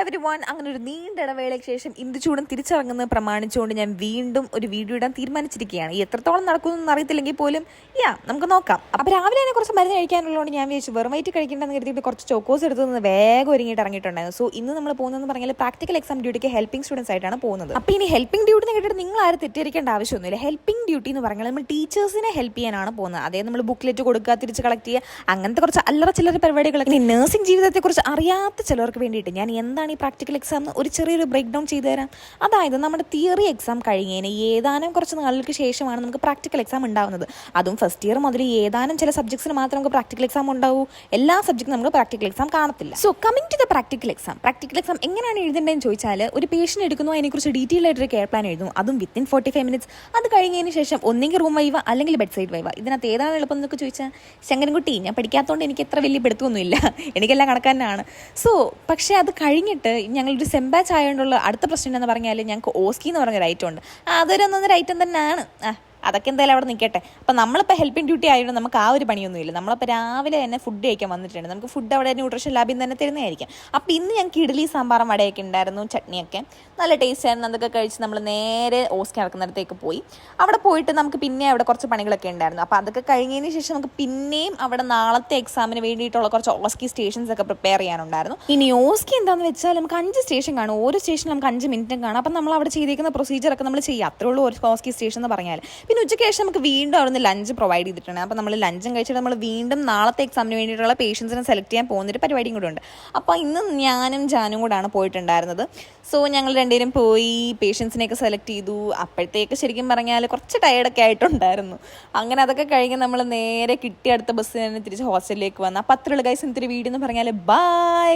Everyone, അങ്ങനെ ഒരു നീണ്ട ഇടവേളയ്ക്ക് ശേഷം ഇന്ദുചൂടൻ തിരിച്ചിറങ്ങുന്നത് പ്രമാണിച്ചുകൊണ്ട് ഞാൻ വീണ്ടും ഒരു വീഡിയോ ഇടാൻ തീരുമാനിച്ചിരിക്കുകയാണ്. ഈ എത്രത്തോളം നടക്കുമെന്ന് അറിയത്തില്ലെങ്കിൽ പോലും നമുക്ക് നോക്കാം. അപ്പോൾ രാവിലെ തന്നെ കുറച്ച് മരുന്ന് കഴിക്കാനുള്ളതുകൊണ്ട് ഞാൻ വിചാരിച്ചു വെറും വൈറ്റ് കഴിക്കേണ്ടെന്ന് കരുതിയിട്ട് കുറച്ച് ചോക്കോസ് എടുത്തു നിന്ന് വേഗം ഒരുങ്ങിയിട്ട് ഇറങ്ങിയിട്ടുണ്ടായിരുന്നു. സോ ഇന്ന് നമ്മൾ പോകുന്നതെന്ന് പറഞ്ഞാൽ പ്രാക്ടിക്കൽ എക്സാം ഡ്യൂട്ടിക്ക് ഹെൽപ്പിംഗ് സ്റ്റുഡൻസ് ആയിട്ടാണ് പോകുന്നത്. അപ്പോൾ ഇനി ഹെൽപ്പിംഗ് ഡ്യൂട്ടി എന്ന് കേട്ടിട്ട് നിങ്ങൾ ആരും തെറ്റിദ്ധരിക്കേണ്ട ആവശ്യമൊന്നുമില്ല. ഹെൽപ്പിംഗ് ഡ്യൂട്ടി എന്ന് പറഞ്ഞാൽ നമ്മൾ ടീച്ചേഴ്സിനെ ഹെൽപ്പ് ചെയ്യാനാണ് പോകുന്നത്. അതായത് നമ്മൾ ബുക്ക്ലെറ്റ് കൊടുക്കുക, തിരിച്ച് കളക്ട് ചെയ്യുക, അങ്ങനത്തെ കുറച്ച് അല്ലറ ചില്ലറ പരിപാടികളൊക്കെ. ഇനി നഴ്സിംഗ് ജീവിതത്തെക്കുറിച്ച് അറിയാത്ത ചിലർക്ക് വേണ്ടിയിട്ട് ഞാൻ എന്താണ് ഈ പ്രാക്ടിക്കൽ എക്സാം ഒരു ചെറിയൊരു ബ്രേക്ക് ഡൗൺ ചെയ്തു തരാം. അതായത് നമ്മുടെ തിയറി എക്സാം കഴിഞ്ഞതിന് ഏതാനും കുറച്ച് നാളുകൾക്ക് ശേഷമാണ് നമുക്ക് പ്രാക്ടിക്കൽ എക്സാം ഉണ്ടാവുന്നത്. അതും ഫസ്റ്റ് ഇയർ മുതൽ ഏതാനും ചില സബ്ജക്ട്സിന് മാത്രം നമുക്ക് പ്രാക്ടിക്കൽ എക്സാം ഉണ്ടാവൂ. എല്ലാ സബ്ജക്റ്റും നമുക്ക് പ്രാക്ടിക്കൽ എക്സാം കാണത്തില്ല. So coming to the practical exam എങ്ങനെയാണ് എഴുതേണ്ടതെന്ന് ചോദിച്ചാൽ, ഒരു പേഷ്യൻ്റ് എടുക്കുന്നു, അതിനെക്കുറിച്ച് ഡീറ്റെയിൽ ആയിട്ടൊരു കെയർ പ്ലാൻ എഴുതും. അതും വിത്തിൻ 45 മിനിറ്റ്സ്. അത് കഴിഞ്ഞതിന് ശേഷം ഒന്നെങ്കിൽ റൂം വൈവ അല്ലെങ്കിൽ ബെഡ് സൈഡ് വൈവ. ഇതിനകത്ത് ഏതാണ് എളുപ്പം എന്നൊക്കെ ചോദിച്ചാൽ, ശങ്കരൻകുട്ടി, ഞാൻ പഠിക്കാത്തതുകൊണ്ട് എനിക്ക് എത്ര വലിയ പെടുത്തൊന്നുമില്ല, എനിക്കെല്ലാം കണക്കാനാണ്. സോ പക്ഷേ അത് കഴിഞ്ഞിട്ട് ഞങ്ങളൊരു സെംബാച്ച് ആയതുകൊണ്ടുള്ള അടുത്ത പ്രശ്നം എന്ന് പറഞ്ഞാൽ, ഞങ്ങൾക്ക് ഓസ്കി എന്ന് പറഞ്ഞൊരു ഐറ്റം ഉണ്ട്. അതൊരു ഐറ്റം തന്നെയാണ്. അതൊക്കെ എന്തായാലും അവിടെ നിൽക്കട്ടെ. അപ്പം നമ്മളിപ്പോൾ ഹെൽപ്പിംഗ് ഡ്യൂട്ടി ആയതുകൊണ്ട് നമുക്ക് ആ ഒരു പണിയൊന്നുമില്ല. നമ്മളിപ്പോൾ രാവിലെ തന്നെ ഫുഡ് കഴിക്കാൻ വന്നിട്ടുണ്ട്. നമുക്ക് ഫുഡ് അവിടെ ന്യൂട്രീഷൻ ലാബിൽ നിന്ന് തന്നെ തരുന്നതായിരിക്കും. അപ്പോൾ ഇന്ന് ഞങ്ങൾക്ക് ഇഡ്ഡലി സാമ്പാറും വടയൊക്കെ ഉണ്ടായിരുന്നു, ചട്നിയൊക്കെ നല്ല ടേസ്റ്റ് ആയിരുന്നു. അതൊക്കെ കഴിച്ച് നമ്മൾ നേരെ ഓസ്കി നടക്കുന്നിടത്തേക്ക് പോയി. അവിടെ പോയിട്ട് നമുക്ക് പിന്നെ അവിടെ കുറച്ച് പണികളൊക്കെ ഉണ്ടായിരുന്നു. അപ്പോൾ അതൊക്കെ കഴിഞ്ഞതിന് ശേഷം നമുക്ക് പിന്നെയും അവിടെ നാളത്തെ എക്സാമിന് വേണ്ടിയിട്ടുള്ള കുറച്ച് ഓസ്കി സ്റ്റേഷൻസ് ഒക്കെ പ്രിപ്പയർ ചെയ്യാനുണ്ടായിരുന്നു. ഇനി ഓസ്കി എന്താണെന്ന് വെച്ചാൽ നമുക്ക് 5 സ്റ്റേഷൻ കാണും. ഓരോ സ്റ്റേഷനിൽ നമുക്ക് 5 മിനിറ്റും കാണാം. അപ്പം നമ്മൾ അവിടെ ചെയ്തേക്കുന്ന പ്രൊസീജിയറൊക്കെ നമ്മൾ ചെയ്യുക. അത്രേ ഉള്ളൂ ഒരു ഓസ്കി സ്റ്റേഷൻ എന്ന് പറഞ്ഞാൽ. പിന്നെ ഉച്ചയ്ക്ക് ശേഷം നമുക്ക് വീണ്ടും അവിടെ നിന്ന് ലഞ്ച് പ്രൊവൈഡ് ചെയ്തിട്ടുണ്ട്. അപ്പോൾ നമ്മൾ ലഞ്ചും കഴിച്ചിട്ട് നമ്മൾ വീണ്ടും നാളത്തെ എക്സാമിന് വേണ്ടിയിട്ടുള്ള പേഷ്യൻസിനെ സെലക്ട് ചെയ്യാൻ പോകുന്നൊരു പരിപാടിയും കൂടെ ഉണ്ട്. അപ്പോൾ ഇന്ന് ഞാനും ജാനും കൂടാണ് പോയിട്ടുണ്ടായിരുന്നത്. സോ ഞങ്ങൾ രണ്ടുപേരും പോയി പേഷ്യൻസിനെയൊക്കെ സെലക്ട് ചെയ്തു. അപ്പോഴത്തേക്ക് ശരിക്കും പറഞ്ഞാൽ കുറച്ച് ടയർഡൊക്കെ ആയിട്ടുണ്ടായിരുന്നു. അങ്ങനെ അതൊക്കെ കഴിഞ്ഞ് നമ്മൾ നേരെ കിട്ടിയ അടുത്ത ബസ്സിന് തന്നെ തിരിച്ച് ഹോസ്റ്റലിലേക്ക് വന്നു. അപ്പോൾ അത്രയുള്ള ഗൈസ് ഇന്നത്തെ വീഡിയോ എന്ന് പറഞ്ഞാൽ ബൈ.